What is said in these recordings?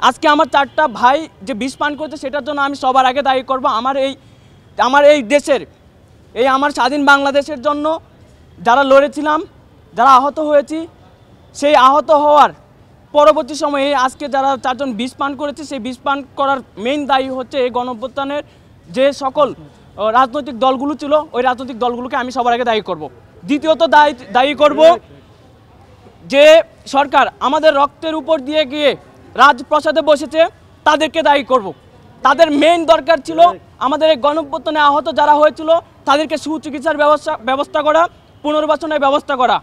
আজকে আমার 4টা ভাই যে বিষ পান করছে সেটার জন্য আমি সবার আগে দায়ী করব। আমার এই দেশের আমার স্বাধীন বাংলাদেশের জন্য যারা লড়েছিলাম, যারা আহত হয়েছি, সেই আহত হওয়ার পরবর্তী সময়ে আজকে যারা 4 জন বিষ পান করেছে সেই বিষ পান করার মেইন দায়ী হচ্ছে এই গণঅভ্যুত্থানের যে সকল রাজনৈতিক দলগুলো ছিল, ওই রাজনৈতিক দলগুলোকে আমি সবার আগে দায়ী করব। দ্বিতীয়ত দায়ী করব যে সরকার আমাদের রক্তের উপর দিয়ে গিয়ে রাজপ্রাসাদে বসেছে, তাদেরকে দায়ী করব। তাদের মেইন দরকার ছিল আমাদের এই গণঅভ্যুত্থানে আহত যারা হয়েছিল তাদেরকে সুচিকিৎসার ব্যবস্থা করা, পুনর্বাসনের ব্যবস্থা করা।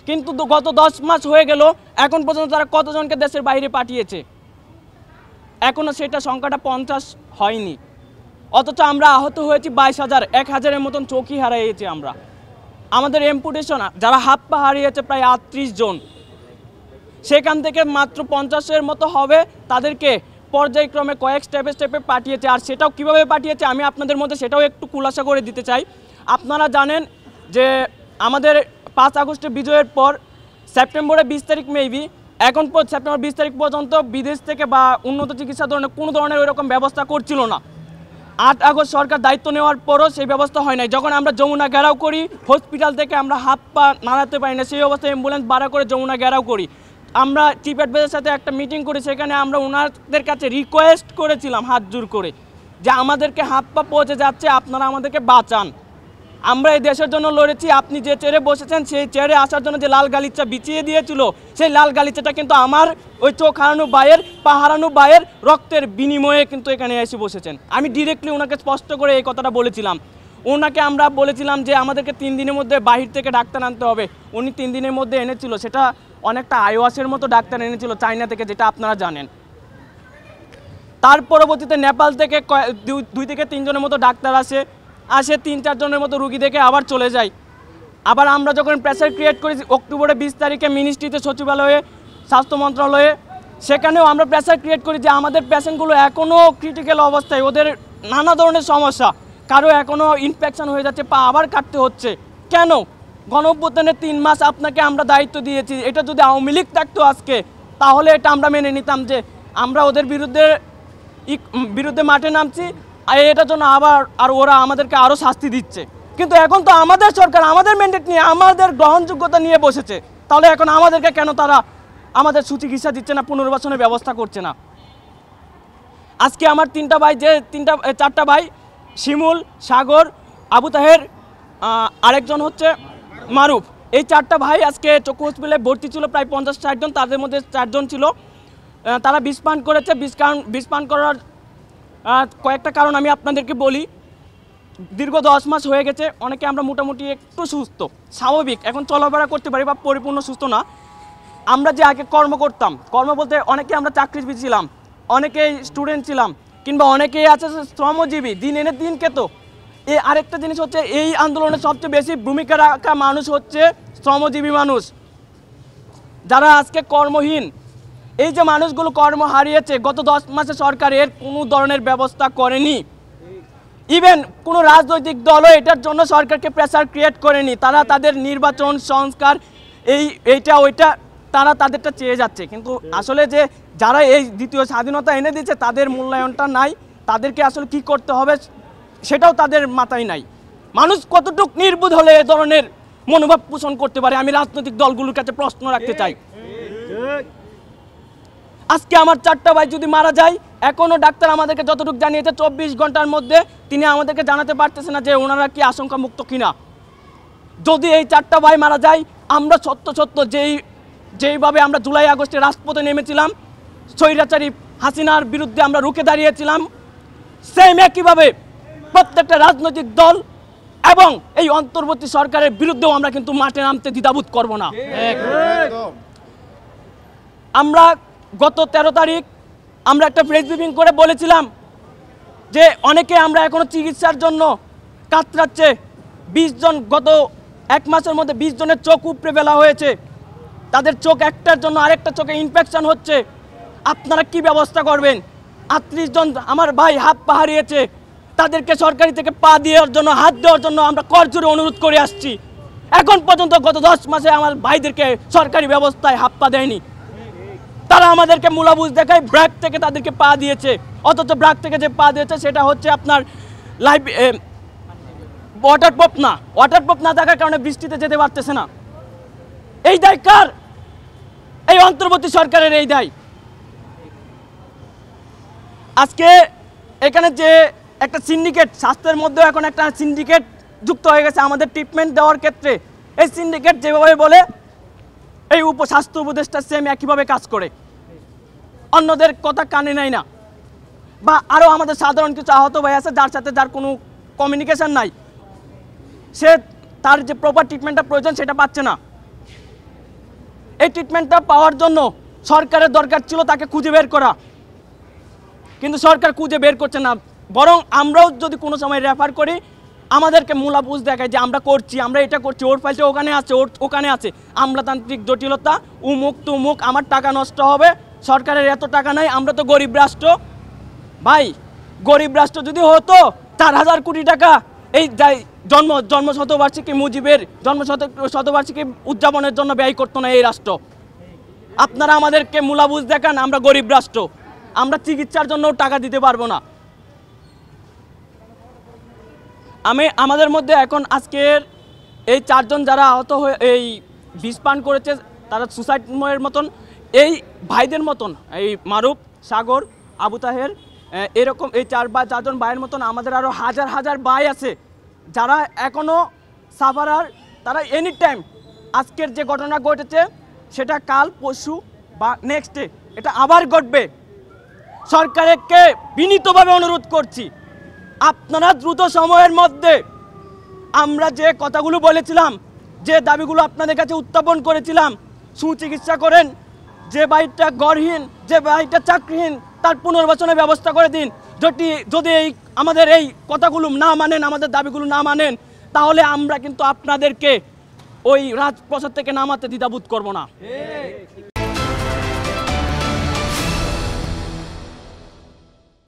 কিন্তু গত 10 মাস হয়ে গেল, এখন পর্যন্ত তারা কতজনকে দেশের বাইরে পাঠিয়েছে? এখনও সেটা সংখ্যাটা 50 হয়নি। অথচ আমরা আহত হয়েছি 22,000, 1,000-এর মতন চোখই হারিয়েছি আমরা। আমাদের এম্পুটেশন যারা হাত পা হারিয়েছে প্রায় 38 জন, সেখান থেকে মাত্র 50-এর মতো হবে তাদেরকে পর্যায়ক্রমে কয়েক স্টেপে পাঠিয়েছে। আর সেটাও কিভাবে পাঠিয়েছে আমি আপনাদের মধ্যে সেটাও একটু খুলাসা করে দিতে চাই। আপনারা জানেন যে আমাদের 5 আগস্টের বিজয়ের পর সেপ্টেম্বরের 20 তারিখ মেবি, এখন সেপ্টেম্বর 20 তারিখ পর্যন্ত বিদেশ থেকে বা উন্নত চিকিৎসা ধরনের কোনো ধরনের ওইরকম ব্যবস্থা করছিল না। 8 আগস্ট সরকার দায়িত্ব নেওয়ার পরও সেই ব্যবস্থা হয় নাই। যখন আমরা যমুনা ঘেরাও করি, হসপিটাল থেকে আমরা হাত পা নাড়াতে পারি না, সেই অবস্থায় অ্যাম্বুলেন্স ভাড়া করে যমুনা ঘেরাও করি। আমরা চিফ অ্যাডভাইজারের সাথে একটা মিটিং করি, সেখানে আমরা ওনাদের কাছে রিকোয়েস্ট করেছিলাম হাত জোর করে যে আমাদেরকে হাত পা পৌঁছে যাচ্ছে, আপনারা আমাদেরকে বাঁচান। আমরা এই দেশের জন্য লড়েছি। আপনি যে চেয়ারে বসেছেন সেই চেয়ারে আসার জন্য যে লাল গালিচা বিছিয়ে দিয়েছিল, সেই লাল গালিচাটা কিন্তু আমার ওই চোখ হারানো ভাইয়ের, পা হারানো ভাইয়ের রক্তের বিনিময়ে কিন্তু এখানে এসে বসেছেন। আমি ডিরেক্টলি ওনাকে স্পষ্ট করে এই কথাটা বলেছিলাম। ওনাকে আমরা বলেছিলাম যে আমাদেরকে 3 দিনের মধ্যে বাহির থেকে ডাক্তার আনতে হবে। উনি 3 দিনের মধ্যে এনেছিল, সেটা অনেকটা আইওয়াসের মতো ডাক্তার এনেছিল চায়না থেকে, যেটা আপনারা জানেন। তার পরবর্তীতে নেপাল থেকে 2 থেকে 3 জনের মতো ডাক্তার আসে 3-4 জনের মতো রুগী দেখে আবার চলে যায়। আবার আমরা যখন প্রেসার ক্রিয়েট করি অক্টোবরের 20 তারিখে মিনিস্ট্রিতে, সচিবালয়ে, স্বাস্থ্য মন্ত্রণালয়ে, সেখানেও আমরা প্রেসার ক্রিয়েট করি যে আমাদের পেশেন্টগুলো এখনও ক্রিটিক্যাল অবস্থায়, ওদের নানা ধরনের সমস্যা, কারো এখনও ইনফেকশন হয়ে যাচ্ছে, পা আবার কাটতে হচ্ছে। কেন? গণঅভ্যুত্থানের 3 মাস আপনাকে আমরা দায়িত্ব দিয়েছি। এটা যদি আওয়ামী লীগ থাকতো আজকে, তাহলে এটা আমরা মেনে নিতাম যে আমরা ওদের বিরুদ্ধে মাঠে নামছি, আর এটার জন্য ওরা আমাদেরকে আরও শাস্তি দিচ্ছে। কিন্তু এখন তো আমাদের সরকার আমাদের ম্যান্ডেট নিয়ে, আমাদের গ্রহণযোগ্যতা নিয়ে বসেছে, তাহলে এখন আমাদেরকে কেন তারা আমাদের সুচিকিৎসা দিচ্ছে না, পুনর্বাসনের ব্যবস্থা করছে না? আজকে আমার 4টা ভাই, শিমুল, সাগর, আবু তাহের, আরেকজন হচ্ছে মারুফ, এই 4টা ভাই আজকে চক্ষু হসপিটালে ভর্তি ছিল, প্রায় 50-60 জন। তাদের মধ্যে 4 জন ছিল তারা বিষ পান করেছে। বিষ পান করার কয়েকটা কারণ আমি আপনাদেরকে বলি। দীর্ঘ 10 মাস হয়ে গেছে, অনেকে আমরা মোটামুটি একটু সুস্থ, স্বাভাবিক, এখন চলাফেরা করতে পারি বা পরিপূর্ণ সুস্থ না। আমরা যে আগে কর্ম করতাম, কর্ম বলতে অনেকে আমরা চাকরিজীবী ছিলাম, অনেকেই স্টুডেন্ট ছিলাম, কিংবা অনেকেই আছে শ্রমজীবী, দিন এনে দিন খেত। আরেকটা জিনিস হচ্ছে, এই আন্দোলনে সবচেয়ে বেশি ভূমিকা রাখা মানুষ হচ্ছে শ্রমজীবী মানুষ, যারা আজকে কর্মহীন। এই যে মানুষগুলো কর্ম হারিয়েছে, গত 10 মাসে সরকার এর কোনো ধরনের ব্যবস্থা করেনি। ইভেন কোনো রাজনৈতিক দলও এটার জন্য সরকারকে প্রেসার ক্রিয়েট করেনি। তারা তাদের নির্বাচন সংস্কার এইটা ওইটা তারা তাদেরটা চেয়ে যাচ্ছে, কিন্তু আসলে যে যারা এই দ্বিতীয় স্বাধীনতা এনে দিয়েছে তাদের মূল্যায়নটা নাই। তাদেরকে আসলে কি করতে হবে সেটাও তাদের মাথায় নাই। মানুষ কতটুকু নির্বোধ হলে এ ধরনের মনোভাব পোষণ করতে পারে, আমি রাজনৈতিক দলগুলোর কাছে প্রশ্ন রাখতে চাই। আজকে আমার 4টা ভাই যদি মারা যায়, এখনও ডাক্তার আমাদেরকে যতটুকু জানিয়েছে 24 ঘন্টার মধ্যে তিনি আমাদেরকে জানাতে পারতেছে না যে ওনারা কি আশঙ্কা মুক্ত কিনা। যদি এই 4টা ভাই মারা যায়, আমরা সত্য যেইভাবে আমরা জুলাই আগস্টে রাজপথে নেমেছিলাম, স্বৈরাচারী হাসিনার বিরুদ্ধে আমরা রুখে দাঁড়িয়েছিলাম, সেম একইভাবে প্রত্যেকটা রাজনৈতিক দল এবং এই অন্তর্বর্তী সরকারের বিরুদ্ধেও আমরা কিন্তু মাঠে নামতে দ্বিধাবোধ করব না। আমরা গত 13 তারিখ আমরা একটা প্রেস ব্রিফিং করে বলেছিলাম যে অনেকে আমরা এখনো চিকিৎসার জন্য কাতরাচ্ছে। 20 জন, গত 1 মাসের মধ্যে 20 জনের চোখ উপড়ে ফেলা হয়েছে, তাদের চোখ একটার জন্য আরেকটা চোখে ইনফেকশন হচ্ছে। আপনারা কি ব্যবস্থা করবেন? 38 জন আমার ভাই হাত পা হারিয়েছে, তাদেরকে সরকারি থেকে পা দেওয়ার জন্য, হাত দেওয়ার জন্য আমরা করজোরে অনুরোধ করে আসছি। এখন পর্যন্ত গত 10 মাসে আমার ভাইদেরকে সরকারি ব্যবস্থায় হাত পা দেয়নি। তারা তারা আমাদেরকে মূলাবুজ দেখায় ব্র্যাক থেকে তাদেরকে পা দিয়েছে, অথচ ব্র্যাক থেকে যে পা দিয়েছে সেটা হচ্ছে আপনার লাইভ ওয়াটারপ্রুফ না, ওয়াটারপ্রুফ না থাকার কারণে বৃষ্টিতে যেতে পারতেছে না। এই দায় কার? এই অন্তর্বর্তী সরকারের এই দায়। আজকে এখানে যে একটা সিন্ডিকেট, স্বাস্থ্যের মধ্যেও এখন একটা সিন্ডিকেট যুক্ত হয়ে গেছে আমাদের ট্রিটমেন্ট দেওয়ার ক্ষেত্রে। এই সিন্ডিকেট যেভাবে বলে এই স্বাস্থ্য উপদেষ্টা সেম একইভাবে কাজ করে, অন্যদের কথা কানে নেয় না। বা আরও আমাদের সাধারণ কিছু আহত ভাই আছে যার সাথে যার কোনো কমিউনিকেশন নাই, সে তার যে প্রপার ট্রিটমেন্টটা প্রয়োজন সেটা পাচ্ছে না। এই ট্রিটমেন্টটা পাওয়ার জন্য সরকারের দরকার ছিল তাকে খুঁজে বের করা, কিন্তু সরকার খুঁজে বের করছে না। বরং আমরাও যদি কোনো সময় রেফার করি আমাদেরকে মূলাবুজ দেখায় যে আমরা করছি, আমরা এটা করছি, ওর ফাইলটা ওখানে আছে, ওর ওখানে আছে, আমলাতান্ত্রিক জটিলতা, উমুক তুমুক, আমার টাকা নষ্ট হবে, সরকারের এত টাকা নাই, আমরা তো গরিব রাষ্ট্র। ভাই গরিব রাষ্ট্র যদি হতো 4,000 কোটি টাকা এই জন্ম শতবার্ষিকী মুজিবের শতবার্ষিকী উদযাপনের জন্য ব্যয় করতো না এই রাষ্ট্র। আপনারা আমাদেরকে মূলাবুজ দেখান আমরা গরিব রাষ্ট্র, আমরা চিকিৎসার জন্য টাকা দিতে পারবো না। আমাদের মধ্যে এখন আজকের এই 4 জন যারা আহত হয়ে এই বিষ পান করেছে তারা সুসাইডের মতন, এই ভাইদের মতন, এই মারুফ, সাগর, আবু তাহের, এরকম এই 4 জন ভাইয়ের মতন আমাদের আরও হাজার হাজার ভাই আছে যারা এখনও সাফারার। তারা এনি টাইম আজকের যে ঘটনা ঘটেছে সেটা কাল পরশু বা নেক্সট ডে এটা আবার ঘটবে। সরকারকে বিনীতভাবে অনুরোধ করছি আপনারা দ্রুত সময়ের মধ্যে আমরা যে কথাগুলো বলেছিলাম, যে দাবিগুলো আপনাদের কাছে উত্থাপন করেছিলাম, সুচিকিৎসা করেন, যে ভাইটা ঘরহীন, যে ভাইটা চাকরিহীন তার পুনর্বাসনের ব্যবস্থা করে দিন। যদি এই আমাদের এই কথাগুলো না মানেন, আমাদের দাবিগুলো না মানেন, তাহলে আমরা কিন্তু আপনাদেরকে ওই রাজপ্রাসাদ থেকে নামাতে দ্বিধাবোধ করব না।